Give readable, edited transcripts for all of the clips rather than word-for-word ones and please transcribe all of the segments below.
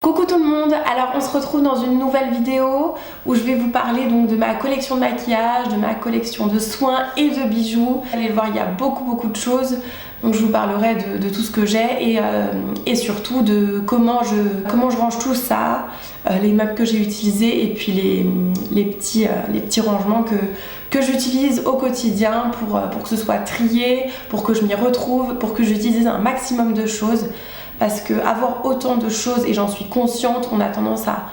Coucou tout le monde, alors on se retrouve dans une nouvelle vidéo où je vais vous parler donc de ma collection de maquillage, de ma collection de soins et de bijoux. Vous allez le voir, il y a beaucoup de choses, donc je vous parlerai de tout ce que j'ai et surtout de comment je range tout ça, les meubles que j'ai utilisés et puis les petits rangements que j'utilise au quotidien pour que ce soit trié, pour que je m'y retrouve, pour que j'utilise un maximum de choses. Parce que avoir autant de choses, et j'en suis consciente, on a tendance à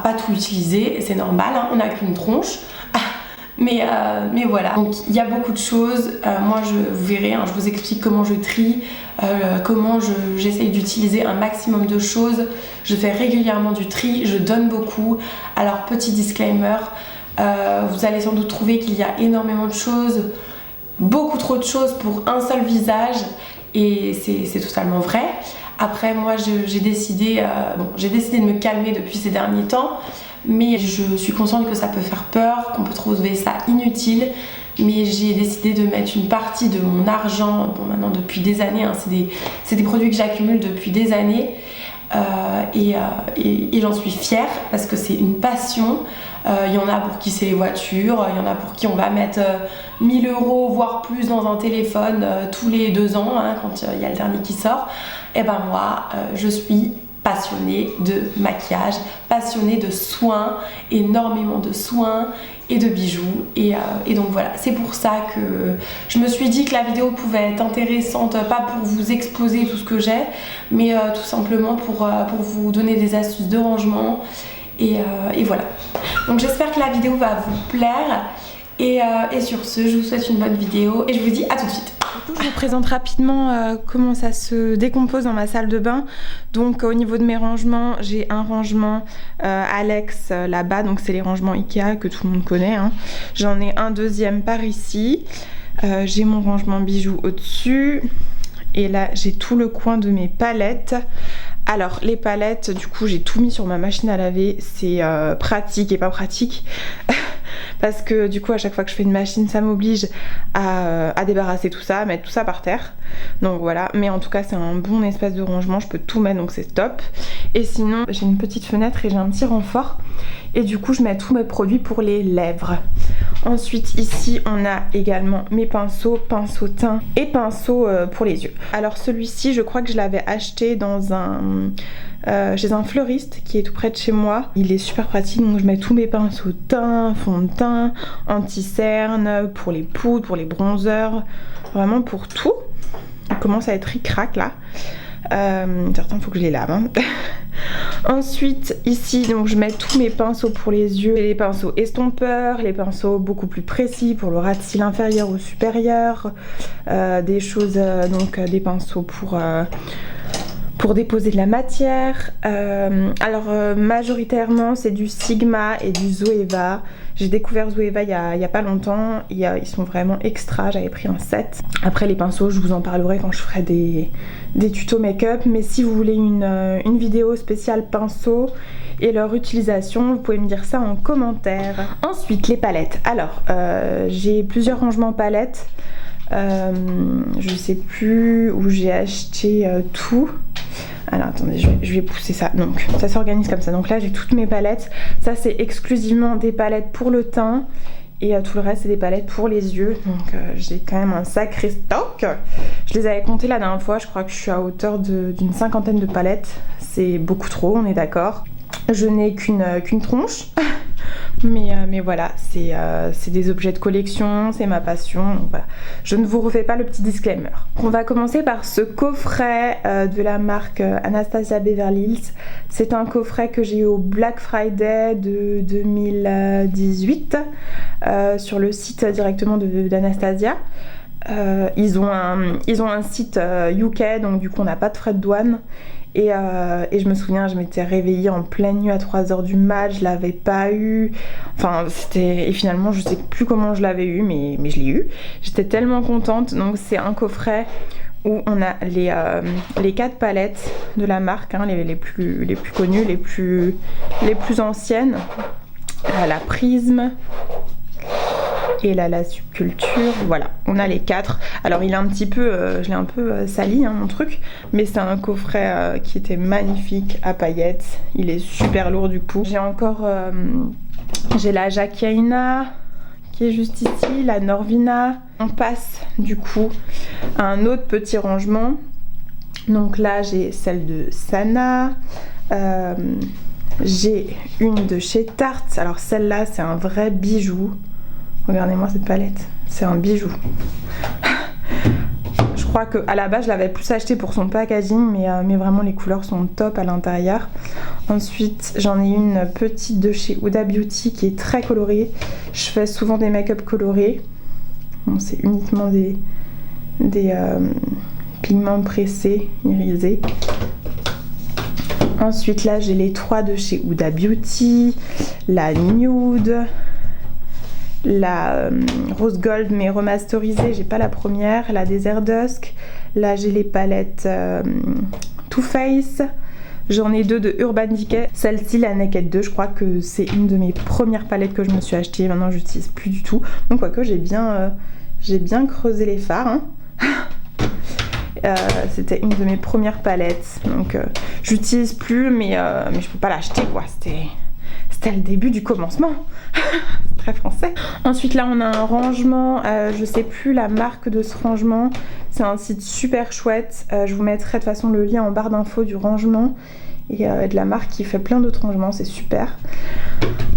pas tout utiliser, c'est normal, hein, on n'a qu'une tronche. Mais voilà, donc il y a beaucoup de choses. Moi vous verrez, hein, je vous explique comment je trie, comment j'essaye d'utiliser un maximum de choses. Je fais régulièrement du tri, je donne beaucoup. Alors petit disclaimer, vous allez sans doute trouver qu'il y a énormément de choses, beaucoup trop de choses pour un seul visage. Et c'est totalement vrai. Après moi j'ai décidé de me calmer depuis ces derniers temps, mais je suis consciente que ça peut faire peur, qu'on peut trouver ça inutile, mais j'ai décidé de mettre une partie de mon argent, bon maintenant depuis des années, hein, c'est des produits que j'accumule depuis des années, et j'en suis fière parce que c'est une passion. Il y en a pour qui c'est les voitures, il y en a pour qui on va mettre 1000 € voire plus dans un téléphone tous les 2 ans, hein, quand il y a le dernier qui sort. Et ben moi je suis passionnée de maquillage, passionnée de soins, énormément de soins et de bijoux, et donc voilà, c'est pour ça que je me suis dit que la vidéo pouvait être intéressante, pas pour vous exposer tout ce que j'ai, mais tout simplement pour vous donner des astuces de rangement, et voilà. Donc j'espère que la vidéo va vous plaire, et sur ce je vous souhaite une bonne vidéo et je vous dis à tout de suite. Je vous présente rapidement comment ça se décompose dans ma salle de bain. Donc au niveau de mes rangements, j'ai un rangement Alex là-bas, donc c'est les rangements Ikea que tout le monde connaît, hein. J'en ai un deuxième par ici, j'ai mon rangement bijoux au-dessus, et là j'ai tout le coin de mes palettes. Alors les palettes, du coup j'ai tout mis sur ma machine à laver, c'est pratique et pas pratique parce que du coup à chaque fois que je fais une machine ça m'oblige à débarrasser tout ça, à mettre tout ça par terre. Donc voilà, mais en tout cas c'est un bon espace de rangement, je peux tout mettre donc c'est top. Et sinon j'ai une petite fenêtre et j'ai un petit renfort, et du coup je mets tous mes produits pour les lèvres. Ensuite ici on a également mes pinceaux, pinceau teint et pinceau pour les yeux. Alors celui-ci je crois que je l'avais acheté dans chez un fleuriste qui est tout près de chez moi. Il est super pratique, donc je mets tous mes pinceaux teint, fond de teint, anti-cerne, pour les poudres, pour les bronzers, vraiment pour tout. Il commence à être ric-rac là. Certains faut que je les lave, hein. Ensuite ici donc je mets tous mes pinceaux pour les yeux, les pinceaux estompeurs, les pinceaux beaucoup plus précis pour le ras de cils inférieur ou supérieur, des choses donc des pinceaux pour déposer de la matière. Alors majoritairement c'est du Sigma et du Zoeva. J'ai découvert Zoeva il y a pas longtemps, ils sont vraiment extra, j'avais pris un set. Après les pinceaux je vous en parlerai quand je ferai des tutos make-up, mais si vous voulez une vidéo spéciale pinceaux et leur utilisation, vous pouvez me dire ça en commentaire. Ensuite les palettes, alors j'ai plusieurs rangements palettes. Je sais plus où j'ai acheté tout. Alors attendez, je vais pousser ça. Donc ça s'organise comme ça. Donc là j'ai toutes mes palettes. Ça c'est exclusivement des palettes pour le teint, et tout le reste c'est des palettes pour les yeux. Donc j'ai quand même un sacré stock. Je les avais comptées la dernière fois, je crois que je suis à hauteur d'une 50aine de palettes. C'est beaucoup trop, on est d'accord. Je n'ai qu'une tronche. Mais voilà, c'est des objets de collection, c'est ma passion, donc voilà. Je ne vous refais pas le petit disclaimer. On va commencer par ce coffret de la marque Anastasia Beverly Hills. C'est un coffret que j'ai eu au Black Friday de 2018 sur le site directement d'Anastasia. Ils ont un site UK, donc du coup on n'a pas de frais de douane. Et je me souviens, je m'étais réveillée en pleine nuit à 3 h du mat, je l'avais pas eu. Enfin, et finalement, je sais plus comment je l'avais eu, mais je l'ai eu. J'étais tellement contente. Donc, c'est un coffret où on a les 4 palettes de la marque, hein, les plus connues, les plus anciennes. La Prisme. et la subculture. Voilà, on a les 4. Alors il est un petit peu, je l'ai un peu sali hein, mon truc, mais c'est un coffret qui était magnifique à paillettes. Il est super lourd du coup. J'ai encore, j'ai la Jacqueline qui est juste ici, la Norvina. On passe du coup à un autre petit rangement. Donc là j'ai celle de Sana, j'ai une de chez Tarte. Alors celle-là c'est un vrai bijou. Regardez-moi cette palette, c'est un bijou. Je crois qu'à la base je l'avais plus acheté pour son packaging, mais vraiment les couleurs sont top à l'intérieur. Ensuite j'en ai une petite de chez Huda Beauty qui est très colorée. Je fais souvent des make-up colorés. Bon, c'est uniquement des pigments pressés, irisés. Ensuite là j'ai les 3 de chez Huda Beauty, la Nude, la Rose Gold mais remasterisée, j'ai pas la première, la Desert Dusk. Là j'ai les palettes Too Faced. J'en ai 2 de Urban Decay. Celle-ci, la Naked 2, je crois que c'est une de mes premières palettes que je me suis achetée. Maintenant je l'utilise plus du tout. Donc quoique j'ai bien creusé les fards hein. C'était une de mes premières palettes, donc j'utilise plus, mais je peux pas l'acheter quoi. C'était le début du commencement. C'est très français. Ensuite là on a un rangement, je sais plus la marque de ce rangement. C'est un site super chouette. Je vous mettrai de toute façon le lien en barre d'infos du rangement et de la marque qui fait plein d'autres rangements, c'est super.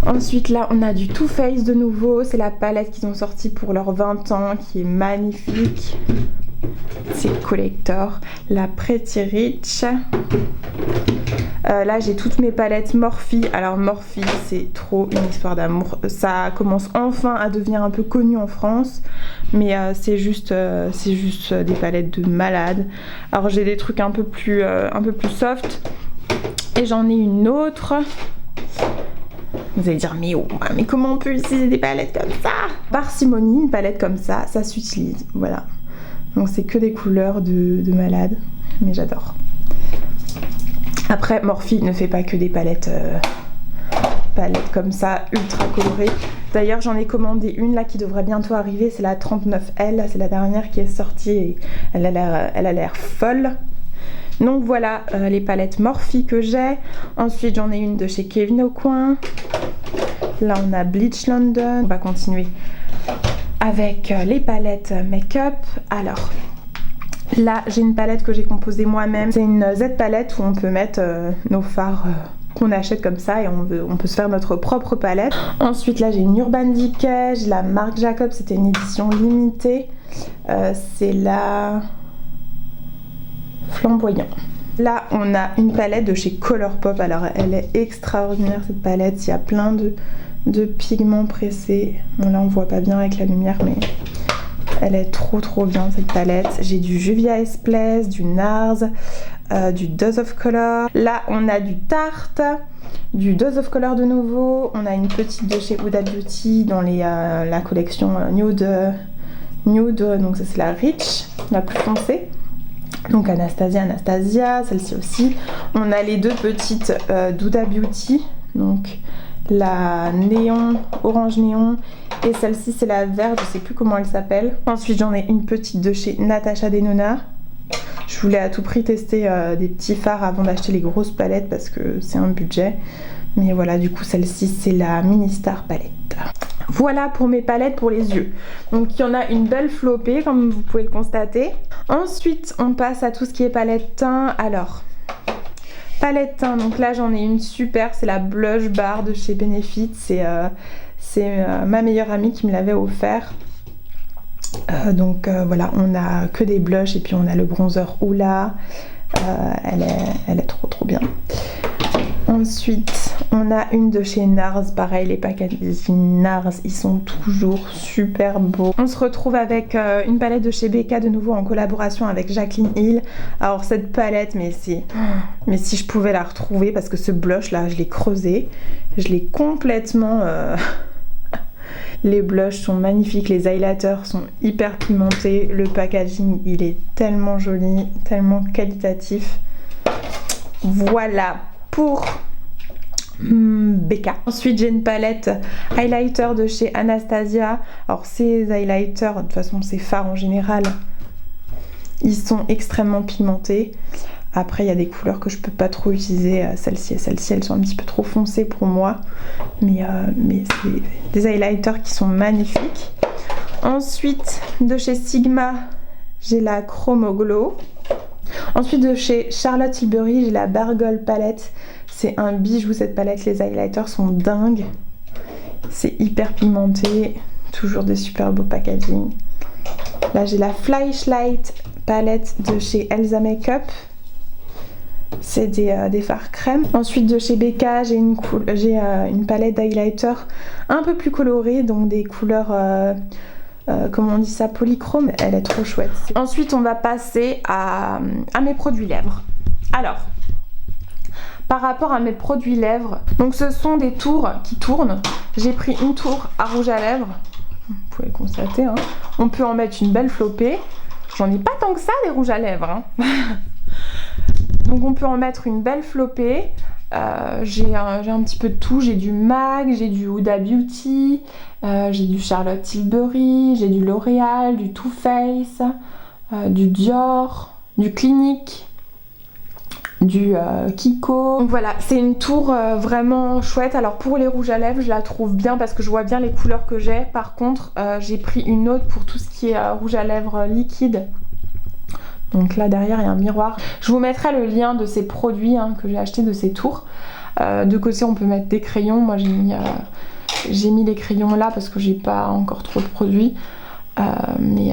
Ensuite là on a du Too Faced de nouveau. C'est la palette qu'ils ont sorti pour leurs 20 ans qui est magnifique. C'est collector, la Pretty Rich. Là j'ai toutes mes palettes Morphe. Alors Morphe c'est trop une histoire d'amour. Ça commence enfin à devenir un peu connu en France, mais c'est juste des palettes de malade. Alors j'ai des trucs un peu plus soft et j'en ai une autre. Vous allez dire mais comment on peut utiliser des palettes comme ça? Parcimonie, une palette comme ça s'utilise, voilà. Donc c'est que des couleurs de malade, mais j'adore. Après Morphe ne fait pas que des palettes comme ça, ultra colorées. D'ailleurs j'en ai commandé une là qui devrait bientôt arriver, c'est la 39L, c'est la dernière qui est sortie et elle a l'air folle. Donc voilà les palettes Morphe que j'ai. Ensuite j'en ai une de chez Kevyn Aucoin. Là on a Bleach London. On va continuer avec les palettes make-up. Alors là j'ai une palette que j'ai composée moi-même. C'est une Z palette où on peut mettre nos fards qu'on achète comme ça et on peut se faire notre propre palette. Ensuite là j'ai une Urban Decay, j'ai la marque Jacob, c'était une édition limitée. C'est la Flamboyant. Là on a une palette de chez Colourpop. Alors elle est extraordinaire cette palette, il y a plein de pigments pressés. Bon là on voit pas bien avec la lumière mais elle est trop bien cette palette. J'ai du Juvia's Place, du NARS, du Dose of Color. Là on a du Tarte, du Dose of Color de nouveau. On a une petite de chez Huda Beauty dans la collection Nude, donc ça c'est la Rich, la plus foncée. Donc Anastasia, celle-ci aussi. On a les 2 petites d'Huda Beauty, donc la néon, orange néon, et celle-ci c'est la verte, je sais plus comment elle s'appelle. Ensuite j'en ai une petite de chez Natasha Denona. Je voulais à tout prix tester des petits fards avant d'acheter les grosses palettes parce que c'est un budget. Mais voilà, du coup celle-ci c'est la Mini Star palette. Voilà pour mes palettes pour les yeux. Donc il y en a une belle flopée comme vous pouvez le constater. Ensuite on passe à tout ce qui est palette teint. Alors palette teint, donc là j'en ai une super, c'est la Blush Bar de chez Benefit. C'est ma meilleure amie qui me l'avait offert. Voilà, on a que des blushs et puis on a le bronzer Hoola. Elle est trop bien. Ensuite on a une de chez NARS, pareil les packaging NARS ils sont toujours super beaux. On se retrouve avec une palette de chez Becca de nouveau en collaboration avec Jaclyn Hill. Alors cette palette mais si je pouvais la retrouver, parce que ce blush là je l'ai creusé, je l'ai complètement les blushs sont magnifiques, les highlighters sont hyper pimentés, le packaging il est tellement joli, tellement qualitatif. Voilà pour Becca. Ensuite j'ai une palette highlighter de chez Anastasia. Alors ces highlighters, de toute façon ces fards en général, ils sont extrêmement pigmentés. Après il y a des couleurs que je peux pas trop utiliser, celles-ci et celles-ci elles sont un petit peu trop foncées pour moi. Mais c'est des highlighters qui sont magnifiques. Ensuite de chez Sigma, j'ai la Chromo Glow. Ensuite de chez Charlotte Tilbury, j'ai la Bargol palette. C'est un bijou cette palette, les highlighters sont dingues. C'est hyper pigmenté, toujours des super beaux packaging. Là j'ai la Flashlight palette de chez Elsa Makeup. C'est des fards crème. Ensuite de chez Becca, j'ai une palette d'highlighter un peu plus colorée, donc des couleurs, comment on dit ça, polychrome. Elle est trop chouette. Ensuite on va passer à mes produits lèvres. Alors, par rapport à mes produits lèvres, donc ce sont des tours qui tournent. J'ai pris une tour à rouge à lèvres, vous pouvez le constater, hein. On peut en mettre une belle flopée. J'en ai pas tant que ça des rouges à lèvres, hein. Donc on peut en mettre une belle flopée. J'ai un petit peu de tout, j'ai du MAC, j'ai du Huda Beauty, j'ai du Charlotte Tilbury, j'ai du L'Oréal, du Too Faced, du Dior, du Clinique, du Kiko. Donc voilà, c'est une tour vraiment chouette. Alors pour les rouges à lèvres, je la trouve bien parce que je vois bien les couleurs que j'ai. Par contre, j'ai pris une autre pour tout ce qui est rouge à lèvres liquide. Donc là derrière il y a un miroir. Je vous mettrai le lien de ces produits que j'ai acheté, de ces tours. De côté on peut mettre des crayons. Moi j'ai mis les crayons là parce que j'ai pas encore trop de produits. Mais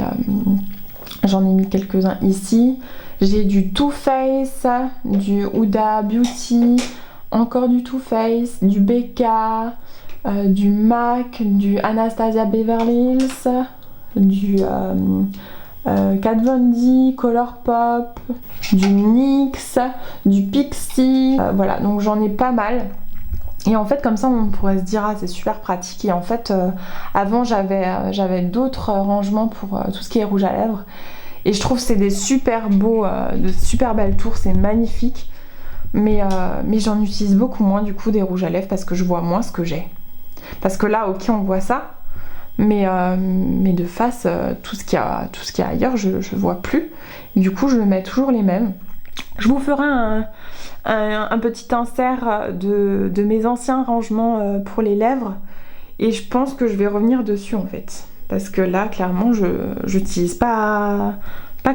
j'en ai mis quelques-uns ici. J'ai du Too Faced, du Huda Beauty, encore du Too Faced, du Becca, du MAC, du Anastasia Beverly Hills, du Kat Von D, Colourpop, du NYX, du Pixi. Voilà, donc j'en ai pas mal. Et en fait comme ça on pourrait se dire ah c'est super pratique. Et en fait avant j'avais d'autres rangements pour tout ce qui est rouge à lèvres. Et je trouve que c'est des super beaux, de super belles tours, c'est magnifique. Mais j'en utilise beaucoup moins du coup des rouges à lèvres parce que je vois moins ce que j'ai. Parce que là ok on voit ça. Mais de face, tout ce qu'il y a ailleurs, je vois plus. Et du coup, je mets toujours les mêmes. Je vous ferai un petit insert de mes anciens rangements pour les lèvres. Et je pense que je vais revenir dessus en fait. Parce que là, clairement, je n'utilise pas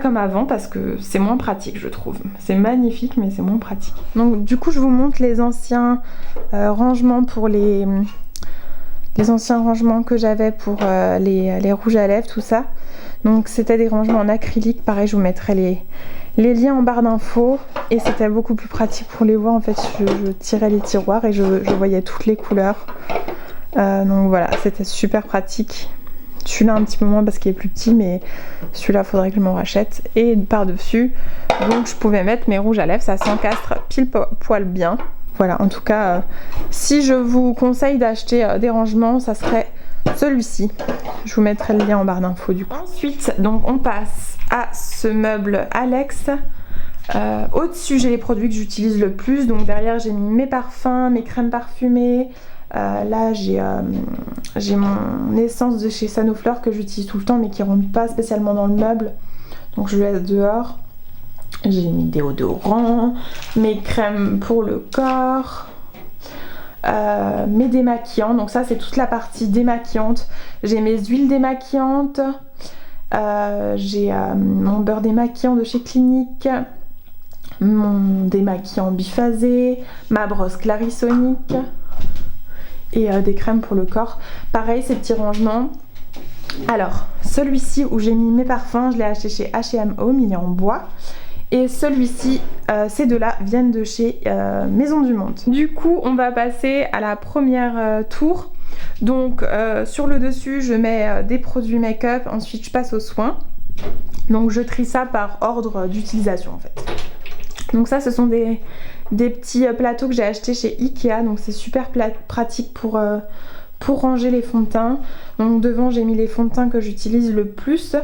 comme avant parce que c'est moins pratique, je trouve. C'est magnifique, mais c'est moins pratique. Donc du coup, je vous montre les anciens rangements pour les anciens rangements que j'avais pour les rouges à lèvres, tout ça. Donc c'était des rangements en acrylique, pareil je vous mettrai les liens en barre d'infos. Et c'était beaucoup plus pratique pour les voir, en fait je tirais les tiroirs et je voyais toutes les couleurs. Donc voilà, c'était super pratique. Celui-là un petit peu moins parce qu'il est plus petit, mais celui-là faudrait que je m'en rachète. Et par dessus, donc je pouvais mettre mes rouges à lèvres, ça s'encastre pile poil bien. Voilà, en tout cas, si je vous conseille d'acheter des rangements, ça serait celui-ci. Je vous mettrai le lien en barre d'infos du coup. Ensuite, donc on passe à ce meuble Alex. Au-dessus, j'ai les produits que j'utilise le plus. Donc derrière, j'ai mis mes parfums, mes crèmes parfumées. Là, j'ai mon essence de chez Sanoflore que j'utilise tout le temps, mais qui ne rentre pas spécialement dans le meuble. Donc je le laisse dehors. J'ai mis des déodorants, mes crèmes pour le corps, mes démaquillants. Donc ça c'est toute la partie démaquillante. J'ai mes huiles démaquillantes, j'ai mon beurre démaquillant de chez Clinique, mon démaquillant biphasé, ma brosse Clarisonic et des crèmes pour le corps. Pareil, ces petits rangements. Alors celui-ci où j'ai mis mes parfums, je l'ai acheté chez H&M Home, il est en bois. Et celui-ci, ces deux-là viennent de chez Maison du Monde. Du coup, on va passer à la première tour. Donc, sur le dessus, je mets des produits make-up. Ensuite, je passe aux soins. Donc, je trie ça par ordre d'utilisation, en fait. Donc ça, ce sont des petits plateaux que j'ai achetés chez Ikea. Donc, c'est super pratique pour ranger les fonds de teint. Donc devant j'ai mis les fonds de teint que j'utilise le plus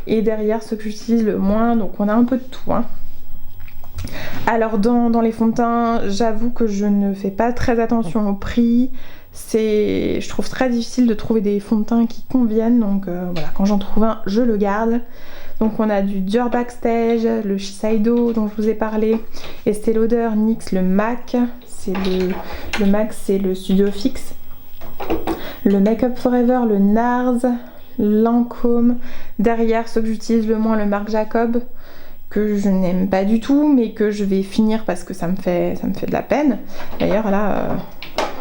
et derrière ceux que j'utilise le moins, donc on a un peu de tout hein. Alors dans les fonds de teint, j'avoue que je ne fais pas très attention au prix. Je trouve très difficile de trouver des fonds de teint qui conviennent, donc voilà, quand j'en trouve un, je le garde. Donc on a du Dior Backstage, le Shiseido dont je vous ai parlé, Estée Lauder, NYX, le MAC, le MAC c'est le Studio Fix, le Make Up Forever, le NARS, Lancôme, derrière ceux que j'utilise le moins, le Marc Jacob, que je n'aime pas du tout mais que je vais finir parce que ça me fait de la peine. D'ailleurs là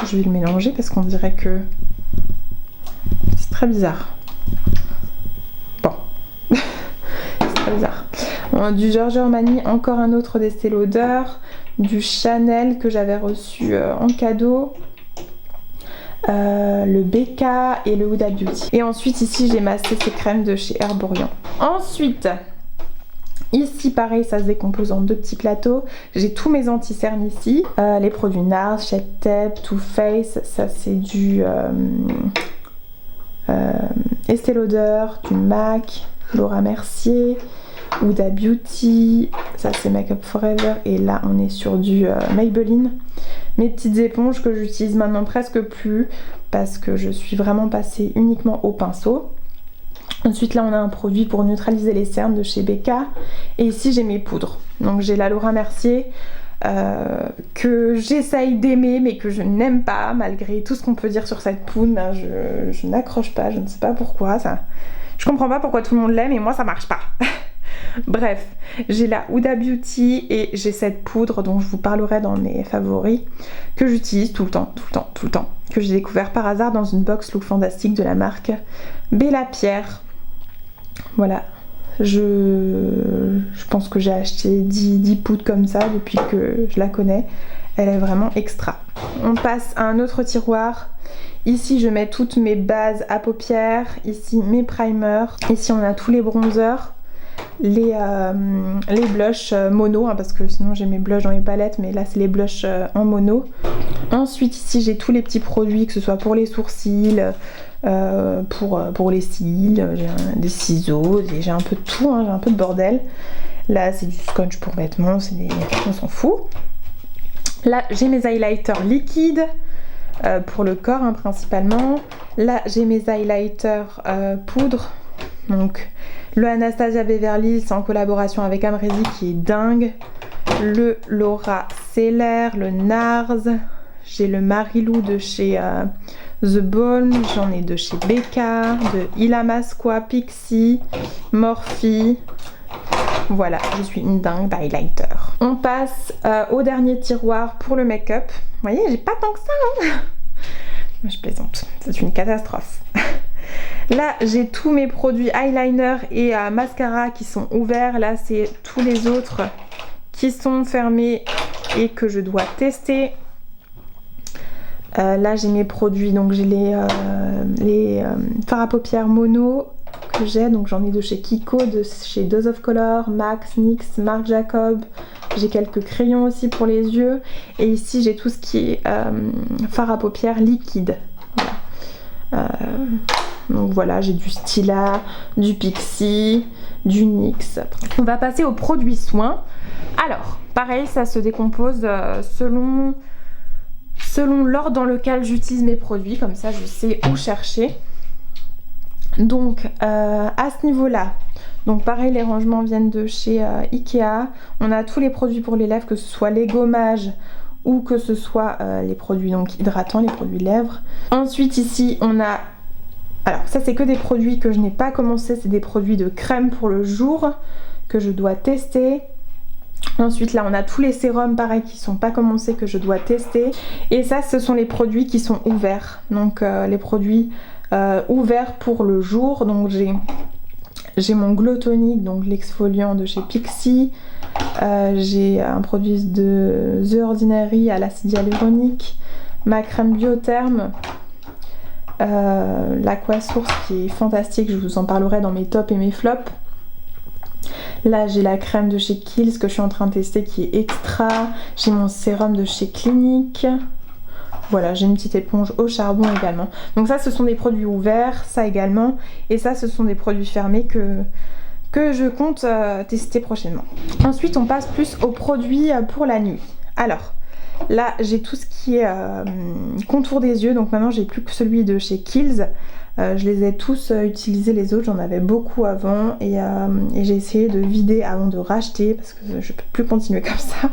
je vais le mélanger parce qu'on dirait que c'est très bizarre. Bon. C'est très bizarre. Du Giorgio Armani, encore un autre d'Estée Lauder, du Chanel que j'avais reçu en cadeau, le BK et le Huda Beauty. Et ensuite ici j'ai ma CC crème de chez Herborian. Ensuite ici pareil, ça se décompose en deux petits plateaux. J'ai tous mes anti-cernes ici, les produits NARS, Shape Tape, Too Faced, ça c'est du Estée Lauder, du MAC, Laura Mercier, Huda Beauty, ça c'est Make Up Forever, et là on est sur du Maybelline. Mes petites éponges que j'utilise maintenant presque plus parce que je suis vraiment passée uniquement au pinceau. Ensuite là on a un produit pour neutraliser les cernes de chez BK, et ici j'ai mes poudres. Donc j'ai la Laura Mercier que j'essaye d'aimer mais que je n'aime pas malgré tout ce qu'on peut dire sur cette poudre. Ben, je n'accroche pas, je ne sais pas pourquoi ça. Je comprends pas pourquoi tout le monde l'aime et moi ça marche pas. Bref, j'ai la Huda Beauty et j'ai cette poudre dont je vous parlerai dans mes favoris que j'utilise tout le temps, que j'ai découvert par hasard dans une box Look Fantastique de la marque Bella Pierre. Voilà, je pense que j'ai acheté 10 poudres comme ça depuis que je la connais. Elle est vraiment extra. On passe à un autre tiroir. Ici je mets toutes mes bases à paupières, ici mes primers, ici on a tous les bronzers, les blushs mono, hein, parce que sinon j'ai mes blushs dans mes palettes, mais là c'est les blushs en mono. Ensuite ici j'ai tous les petits produits, que ce soit pour les sourcils, pour les cils, j'ai des ciseaux, j'ai un peu de tout, hein, j'ai un peu de bordel. Là c'est du scotch pour vêtements, on s'en fout. Là j'ai mes highlighters liquides, pour le corps hein, principalement. Là j'ai mes highlighters poudre, donc le Anastasia Beverly Hills en collaboration avec Amrezy qui est dingue, le Laura Seller, le NARS, j'ai le Marilou de chez The Balm, j'en ai de chez BK, de Ilamasqua, Pixie, Morphe. Voilà, je suis une dingue d'highlighter. On passe au dernier tiroir pour le make-up. Vous voyez, j'ai pas tant que ça hein. Je plaisante, c'est une catastrophe. Là j'ai tous mes produits eyeliner et mascara qui sont ouverts. Là c'est tous les autres qui sont fermés et que je dois tester. Là j'ai mes produits, donc j'ai les fards à paupières mono que j'ai, donc j'en ai de chez Kiko, de chez Dose of Color, Max, NYX, Marc Jacob. J'ai quelques crayons aussi pour les yeux, et ici j'ai tout ce qui est fard à paupières liquide. Voilà. Donc voilà, j'ai du Stila, du Pixie, du NYX. On va passer aux produits soins. Alors, pareil, ça se décompose selon l'ordre dans lequel j'utilise mes produits, comme ça je sais où chercher. Donc à ce niveau-là, donc pareil, les rangements viennent de chez Ikea. On a tous les produits pour les lèvres, que ce soit les gommages ou que ce soit les produits donc hydratants, les produits lèvres. Ensuite ici on a, alors ça c'est que des produits que je n'ai pas commencé, c'est des produits de crème pour le jour que je dois tester. Ensuite là on a tous les sérums pareil qui sont pas commencés, que je dois tester. Et ça ce sont les produits qui sont ouverts, donc les produits ouverts pour le jour. Donc j'ai mon Glow Tonic, donc l'exfoliant de chez Pixie. J'ai un produit de The Ordinary à l'acide hyaluronique, ma crème Biotherme, l'Aquasource qui est fantastique, je vous en parlerai dans mes tops et mes flops. Là j'ai la crème de chez Kiehl's que je suis en train de tester qui est extra. J'ai mon sérum de chez Clinique. Voilà, j'ai une petite éponge au charbon également. Donc ça ce sont des produits ouverts, ça également. Et ça ce sont des produits fermés que je compte tester prochainement. Ensuite on passe plus aux produits pour la nuit. Alors là j'ai tout ce qui est contour des yeux, donc maintenant j'ai plus que celui de chez Kiehl's. Je les ai tous utilisés, les autres j'en avais beaucoup avant et j'ai essayé de vider avant de racheter parce que je peux plus continuer comme ça.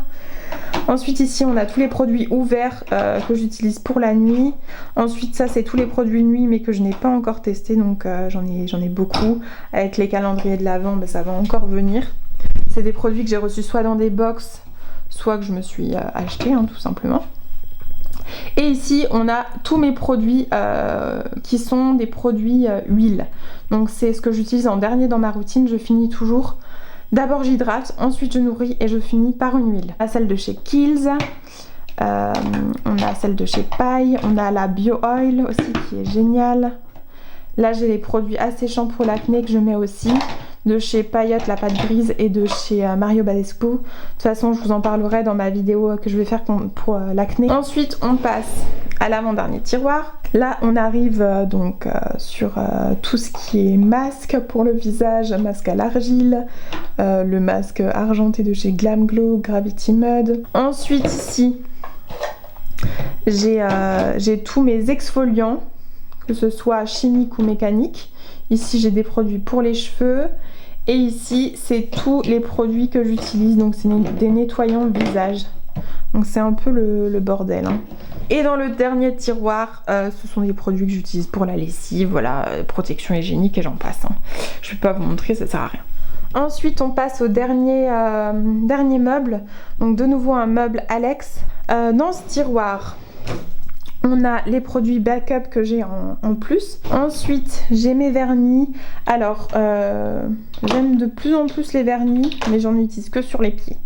Ensuite ici on a tous les produits ouverts que j'utilise pour la nuit. Ensuite ça c'est tous les produits nuit mais que je n'ai pas encore testé, donc j'en ai beaucoup. Avec les calendriers de l'Avent, ben, ça va encore venir. C'est des produits que j'ai reçus soit dans des box, soit que je me suis acheté tout simplement. Et ici on a tous mes produits qui sont des produits huile. Donc c'est ce que j'utilise en dernier dans ma routine. Je finis toujours, d'abord j'hydrate, ensuite je nourris et je finis par une huile. On a celle de chez Kiehl's, on a celle de chez Paille, on a la Bio Oil aussi qui est géniale. Là j'ai les produits asséchants pour l'acné que je mets aussi, de chez Payotte la pâte grise et de chez Mario Badescu. De toute façon je vous en parlerai dans ma vidéo que je vais faire pour l'acné. Ensuite on passe à l'avant-dernier tiroir. Là on arrive sur tout ce qui est masque pour le visage, masque à l'argile, le masque argenté de chez Glam Glow, Gravity Mud. Ensuite ici j'ai tous mes exfoliants, que ce soit chimique ou mécanique. Ici j'ai des produits pour les cheveux et ici c'est tous les produits que j'utilise, donc c'est des nettoyants visage. Donc c'est un peu le bordel. Et dans le dernier tiroir, ce sont des produits que j'utilise pour la lessive, voilà, protection hygiénique et j'en passe. Je vais pas vous montrer, ça sert à rien. Ensuite on passe au dernier meuble, donc de nouveau un meuble Alex. Dans ce tiroir, on a les produits backup que j'ai en plus. Ensuite, j'ai mes vernis. Alors, j'aime de plus en plus les vernis, mais j'en utilise que sur les pieds.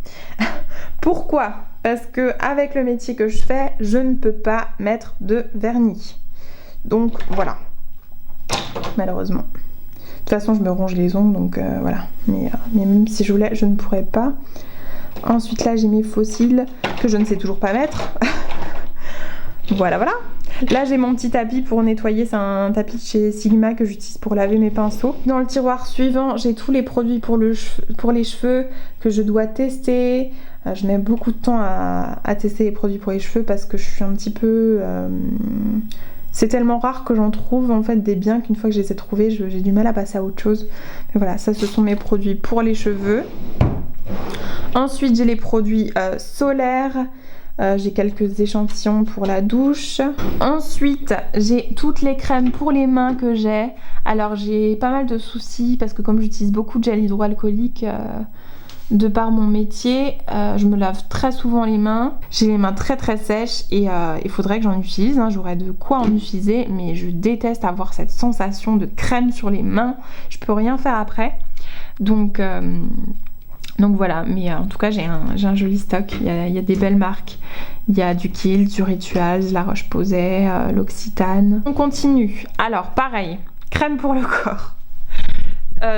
Pourquoi? Parce que avec le métier que je fais, je ne peux pas mettre de vernis. Donc, voilà. Malheureusement. De toute façon, je me ronge les ongles, donc voilà. Mais même si je voulais, je ne pourrais pas. Ensuite, là, j'ai mes fossiles que je ne sais toujours pas mettre. Voilà, voilà. Là j'ai mon petit tapis pour nettoyer, c'est un tapis de chez Sigma que j'utilise pour laver mes pinceaux. Dans le tiroir suivant, j'ai tous les produits pour les cheveux que je dois tester. Je mets beaucoup de temps à tester les produits pour les cheveux parce que je suis un petit peu... C'est tellement rare que j'en trouve en fait des biens qu'une fois que je les ai trouvés, j'ai du mal à passer à autre chose. Mais voilà, ça ce sont mes produits pour les cheveux. Ensuite j'ai les produits solaires. J'ai quelques échantillons pour la douche. Ensuite j'ai toutes les crèmes pour les mains que j'ai. Alors j'ai pas mal de soucis parce que comme j'utilise beaucoup de gel hydroalcoolique de par mon métier, je me lave très souvent les mains. J'ai les mains très très sèches et il faudrait que j'en utilise, j'aurais de quoi en utiliser, mais je déteste avoir cette sensation de crème sur les mains. Je peux rien faire après. Donc voilà, mais en tout cas j'ai un joli stock, il y a des belles marques. Il y a du Kiehl's, du Rituals, La Roche-Posay, l'Occitane. On continue. Alors pareil, crème pour le corps.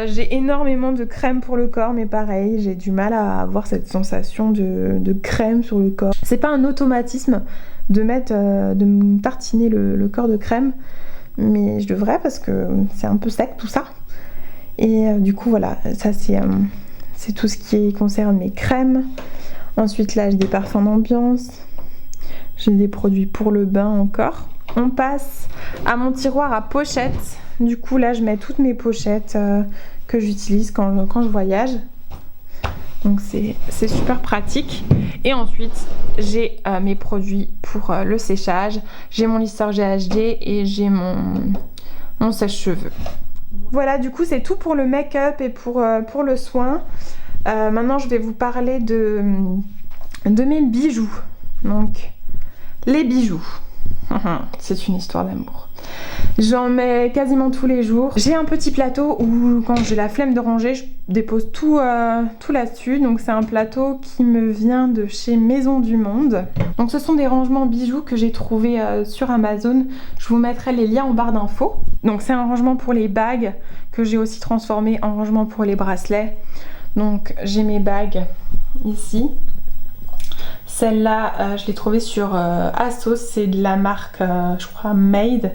J'ai énormément de crème pour le corps, mais pareil, j'ai du mal à avoir cette sensation de crème sur le corps. C'est pas un automatisme de me tartiner le corps de crème, mais je devrais parce que c'est un peu sec tout ça. Et du coup voilà, ça c'est tout ce qui concerne mes crèmes. Ensuite là j'ai des parfums d'ambiance, j'ai des produits pour le bain encore. On passe à mon tiroir à pochettes. Du coup là je mets toutes mes pochettes que j'utilise quand je voyage. Donc c'est super pratique. Et ensuite j'ai mes produits pour le séchage. J'ai mon lisseur GHD et j'ai mon sèche-cheveux. Voilà, du coup c'est tout pour le make-up et pour le soin. Maintenant je vais vous parler de mes bijoux. Donc les bijoux, c'est une histoire d'amour. J'en mets quasiment tous les jours. J'ai un petit plateau où quand j'ai la flemme de ranger, je dépose tout là-dessus. Donc c'est un plateau qui me vient de chez Maison du Monde. Donc ce sont des rangements bijoux que j'ai trouvé sur Amazon. Je vous mettrai les liens en barre d'infos. Donc c'est un rangement pour les bagues que j'ai aussi transformé en rangement pour les bracelets. Donc j'ai mes bagues ici. Celle-là, je l'ai trouvée sur Asos, c'est de la marque, je crois, Made.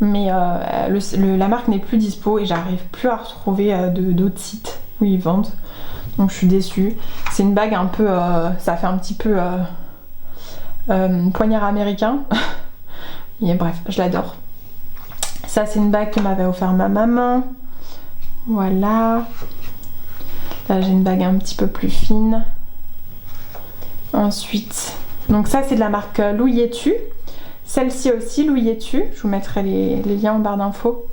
Mais la marque n'est plus dispo et j'arrive plus à retrouver d'autres sites. où ils vendent. Donc je suis déçue. C'est une bague un peu, ça fait un petit peu poignard américain. Et bref, je l'adore. Ça c'est une bague que m'avait offert ma maman. Voilà. Là j'ai une bague un petit peu plus fine. Ensuite, donc ça c'est de la marque Louis Etu. Celle-ci aussi, Louis Etu. Je vous mettrai les liens en barre d'infos.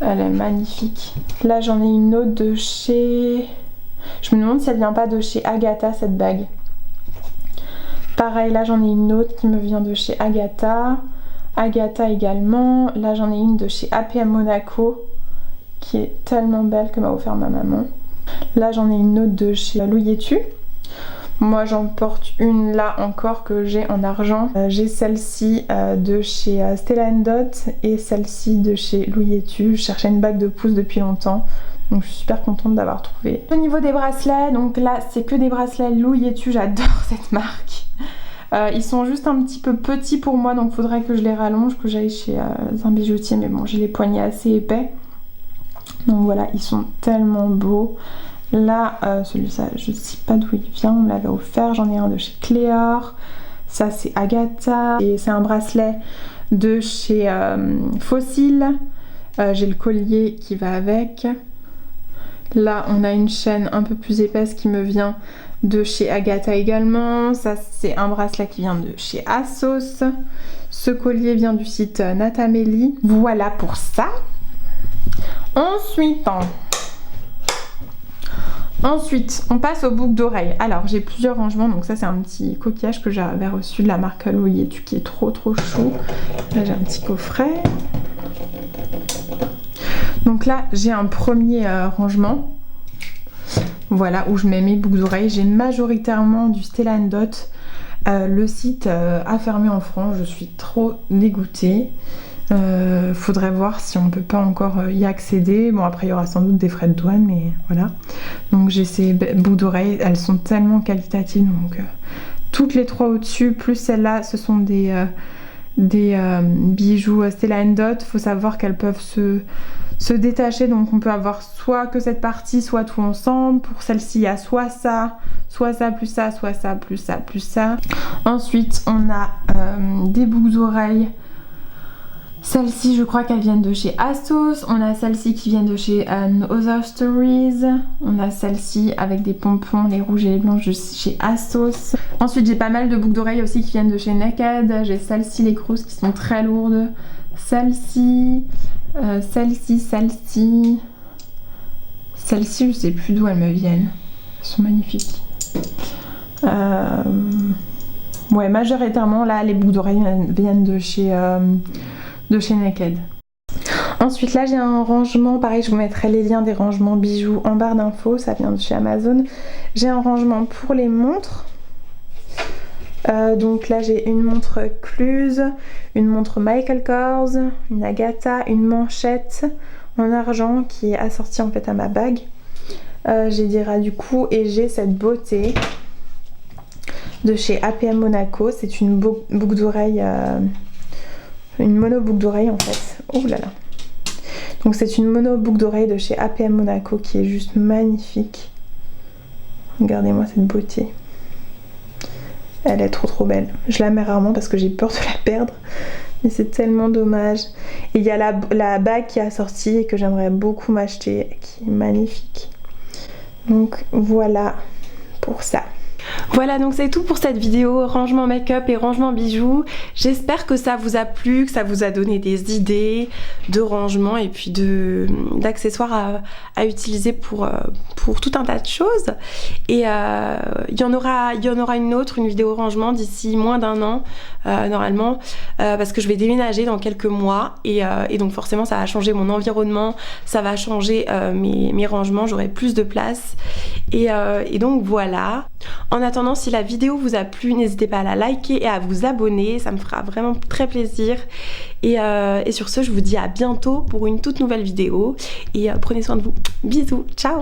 Elle est magnifique. Là j'en ai une autre de chez... Je me demande si elle vient pas de chez Agatha, cette bague. Pareil, là j'en ai une autre qui me vient de chez Agatha. Agatha également. Là j'en ai une de chez APM Monaco qui est tellement belle que m'a offert ma maman. Là j'en ai une autre de chez Louis Etu. Moi j'en porte une là encore que j'ai en argent. J'ai celle-ci de chez Stella & Dot et celle-ci de chez Louis Etu. Je cherchais une bague de pouce depuis longtemps. Donc je suis super contente d'avoir trouvé. Au niveau des bracelets, donc là c'est que des bracelets Louis Etu, j'adore cette marque. Ils sont juste un petit peu petits pour moi, donc il faudrait que je les rallonge, que j'aille chez un bijoutier, mais bon j'ai les poignets assez épais. Donc voilà, ils sont tellement beaux. Là, celui-là, je ne sais pas d'où il vient, on me l'avait offert, j'en ai un de chez Cléor. Ça c'est Agatha, et c'est un bracelet de chez Fossil. J'ai le collier qui va avec. Là on a une chaîne un peu plus épaisse qui me vient de chez Agatha également. Ça c'est un bracelet qui vient de chez Assos. Ce collier vient du site Natamélie. Voilà pour ça. Ensuite on passe aux boucles d'oreilles. Alors j'ai plusieurs rangements. Donc ça c'est un petit coquillage que j'avais reçu de la marque Louis Etu qui est trop chou. Là j'ai un petit coffret. Donc là j'ai un premier rangement, voilà, où je mets mes boucles d'oreilles. J'ai majoritairement du Stella & Dot. Le site a fermé en France, je suis trop dégoûtée. Faudrait voir si on peut pas encore y accéder. Bon après il y aura sans doute des frais de douane, mais voilà. Donc j'ai ces boucles d'oreilles, elles sont tellement qualitatives. Donc toutes les trois au-dessus, plus celle-là, ce sont des bijoux Stella & Dot. Faut savoir qu'elles peuvent se détacher, donc on peut avoir soit que cette partie, soit tout ensemble. Pour celle-ci il y a soit ça plus ça, soit ça plus ça plus ça. Ensuite on a des boucles d'oreilles. Celles-ci je crois qu'elles viennent de chez Assos. On a celles-ci qui viennent de chez Other Stories. On a celle-ci avec des pompons, les rouges et les blanches de chez Assos. Ensuite j'ai pas mal de boucles d'oreilles aussi qui viennent de chez Naked. J'ai celles-ci, les crous qui sont très lourdes. Celle-ci, celle-ci je sais plus d'où elles me viennent. Elles sont magnifiques. Ouais, majoritairement là les boucles d'oreilles viennent de chez Naked. Ensuite là j'ai un rangement, pareil je vous mettrai les liens des rangements bijoux en barre d'infos, ça vient de chez Amazon. J'ai un rangement pour les montres. Donc là j'ai une montre Cluse, une montre Michael Kors, une Agatha, une manchette en argent qui est assortie en fait à ma bague. J'ai des ras du cou et j'ai cette beauté de chez APM Monaco. C'est une boucle d'oreille, une mono boucle d'oreille en fait. Oh là là. Donc c'est une mono boucle d'oreille de chez APM Monaco qui est juste magnifique. Regardez-moi cette beauté. Elle est trop belle. Je la mets rarement parce que j'ai peur de la perdre. Mais c'est tellement dommage. Et il y a la bague qui a sorti et que j'aimerais beaucoup m'acheter, qui est magnifique. Donc voilà pour ça. Voilà, donc c'est tout pour cette vidéo rangement make-up et rangement bijoux. J'espère que ça vous a plu, que ça vous a donné des idées de rangement et puis d'accessoires à utiliser pour tout un tas de choses. Et il y en aura une vidéo rangement d'ici moins d'un an normalement, parce que je vais déménager dans quelques mois et donc forcément ça va changer mon environnement, ça va changer mes rangements, j'aurai plus de place et donc voilà. En attendant, si la vidéo vous a plu, n'hésitez pas à la liker et à vous abonner, ça me fera vraiment très plaisir. Et sur ce, je vous dis à bientôt pour une toute nouvelle vidéo et prenez soin de vous. Bisous, ciao.